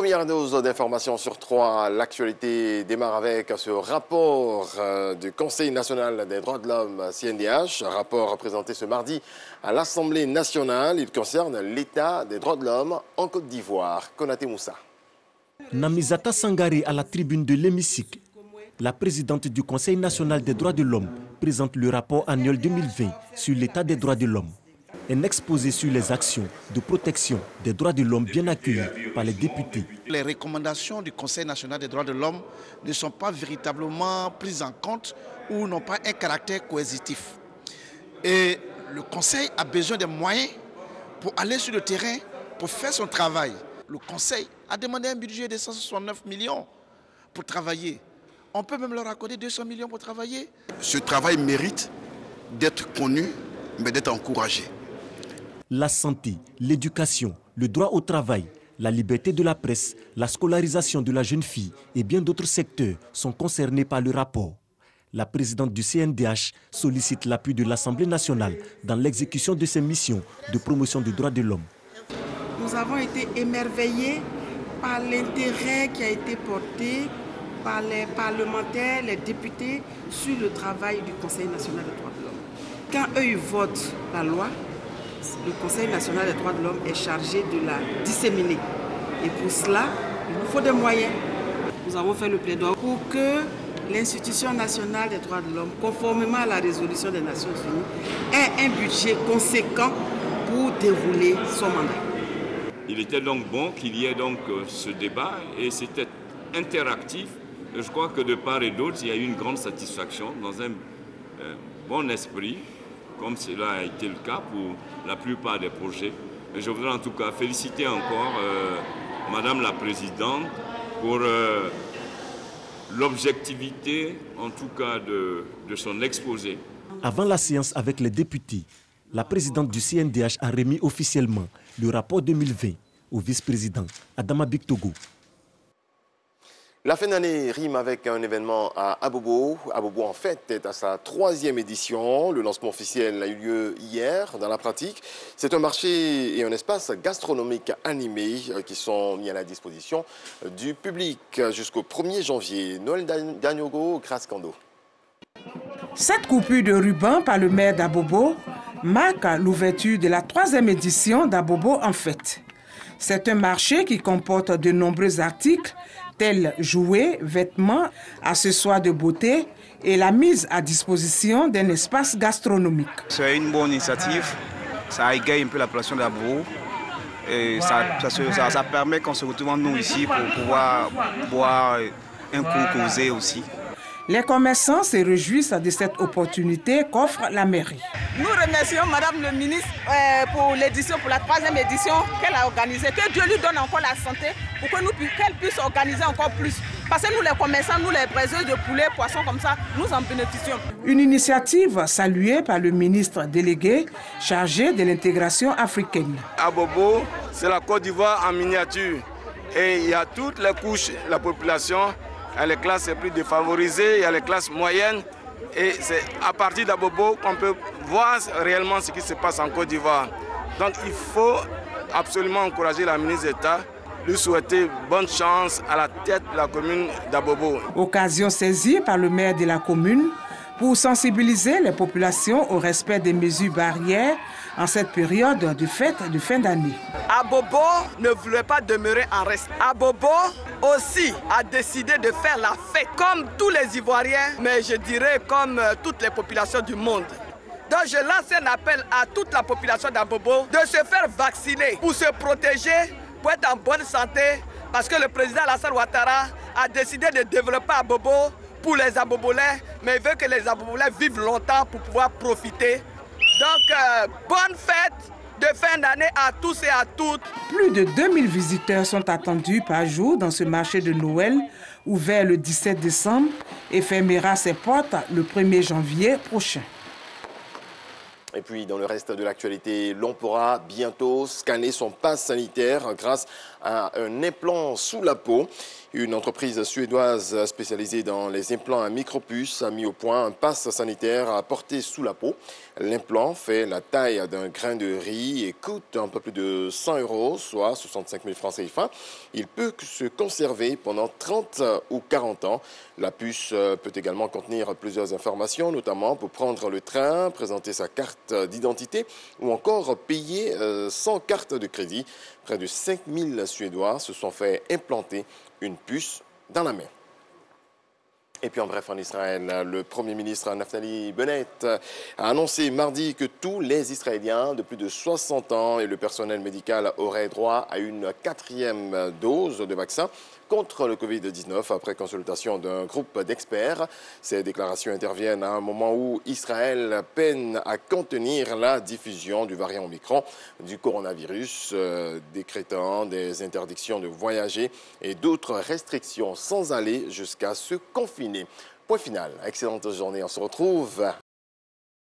première dose d'information sur 3. L'actualité démarre avec ce rapport du Conseil national des droits de l'homme, CNDH. Un rapport présenté ce mardi à l'Assemblée nationale. Il concerne l'état des droits de l'homme en Côte d'Ivoire. Konaté Moussa. Namizata Sangaré à la tribune de l'hémicycle. La présidente du Conseil national des droits de l'homme présente le rapport annuel 2020 sur l'état des droits de l'homme. Un exposé sur les actions de protection des droits de l'homme bien accueilli par les députés. Les recommandations du Conseil national des droits de l'homme ne sont pas véritablement prises en compte ou n'ont pas un caractère coercitif. Et le Conseil a besoin de moyens pour aller sur le terrain, pour faire son travail. Le Conseil a demandé un budget de 169 millions pour travailler. On peut même leur accorder 200 millions pour travailler. Ce travail mérite d'être connu, mais d'être encouragé. La santé, l'éducation, le droit au travail, la liberté de la presse, la scolarisation de la jeune fille et bien d'autres secteurs sont concernés par le rapport. La présidente du CNDH sollicite l'appui de l'Assemblée nationale dans l'exécution de ses missions de promotion des droits de l'homme. Nous avons été émerveillés par l'intérêt qui a été porté par les parlementaires, les députés sur le travail du Conseil national des droits de l'homme. Quand eux ils votent la loi, le Conseil national des droits de l'homme est chargé de la disséminer. Et pour cela, il nous faut des moyens. Nous avons fait le plaidoyer pour que l'institution nationale des droits de l'homme, conformément à la résolution des Nations Unies, ait un budget conséquent pour dérouler son mandat. Il était donc bon qu'il y ait donc ce débat et c'était interactif. Je crois que de part et d'autre, il y a eu une grande satisfaction dans un bon esprit, comme cela a été le cas pour la plupart des projets. Et je voudrais en tout cas féliciter encore Madame la Présidente pour l'objectivité, en tout cas, de son exposé. Avant la séance avec les députés, la présidente du CNDH a remis officiellement le rapport 2020 au vice-président Adama Bictogo. La fin d'année rime avec un événement à Abobo. Abobo, en fait, est à sa 3e édition. Le lancement officiel a eu lieu hier. Dans la pratique, c'est un marché et un espace gastronomique animé qui sont mis à la disposition du public jusqu'au 1er janvier. Noël Danyogo, Kraskando. Cette coupure de ruban par le maire d'Abobo marque l'ouverture de la 3e édition d'Abobo en fête. C'est un marché qui comporte de nombreux articles tels jouets, vêtements, accessoires de beauté et la mise à disposition d'un espace gastronomique. C'est une bonne initiative, ça égaye un peu la population d'Abobo et ça permet qu'on se retrouve nous ici pour pouvoir boire un coup, causer aussi. Les commerçants se réjouissent de cette opportunité qu'offre la mairie. Nous remercions Madame le ministre pour l'édition, pour la 3e édition qu'elle a organisée. Que Dieu lui donne encore la santé pour qu'elle puisse organiser encore plus. Parce que nous les commerçants, nous les braiseurs de poulet, poissons comme ça, nous en bénéficions. Une initiative saluée par le ministre délégué chargé de l'intégration africaine. Abobo, c'est la Côte d'Ivoire en miniature. Et il y a toutes les couches de la population. Il y a les classes les plus défavorisées, il y a les classes moyennes. Et c'est à partir d'Abobo qu'on peut voir réellement ce qui se passe en Côte d'Ivoire. Donc il faut absolument encourager la ministre d'État, lui souhaiter bonne chance à la tête de la commune d'Abobo. Occasion saisie par le maire de la commune pour sensibiliser les populations au respect des mesures barrières en cette période de fête de fin d'année. Abobo ne voulait pas demeurer en reste. Abobo aussi a décidé de faire la fête comme tous les Ivoiriens, mais je dirais comme toutes les populations du monde. Donc je lance un appel à toute la population d'Abobo de se faire vacciner pour se protéger, pour être en bonne santé, parce que le président Alassane Ouattara a décidé de développer Abobo pour les Abobolais, mais il veut que les Abobolais vivent longtemps pour pouvoir profiter. Donc, bonne fête de fin d'année à tous et à toutes. Plus de 2000 visiteurs sont attendus par jour dans ce marché de Noël, ouvert le 17 décembre et fermera ses portes le 1er janvier prochain. Et puis, dans le reste de l'actualité, l'on pourra bientôt scanner son passe sanitaire grâce à un implant sous la peau. Une entreprise suédoise spécialisée dans les implants à micropuces a mis au point un pass sanitaire à porter sous la peau. L'implant fait la taille d'un grain de riz et coûte un peu plus de 100 €, soit 65 000 francs CFA. Il peut se conserver pendant 30 ou 40 ans. La puce peut également contenir plusieurs informations, notamment pour prendre le train, présenter sa carte d'identité ou encore payer sans carte de crédit. Près de 5 000 Suédois se sont fait implanter une puce dans la main. Et puis en bref, en Israël, le Premier ministre Naftali Bennett a annoncé mardi que tous les Israéliens de plus de 60 ans et le personnel médical auraient droit à une 4e dose de vaccin contre le Covid-19 après consultation d'un groupe d'experts. Ces déclarations interviennent à un moment où Israël peine à contenir la diffusion du variant Omicron du coronavirus, décrétant des interdictions de voyager et d'autres restrictions sans aller jusqu'à se confiner. Point final. Excellente journée. On se retrouve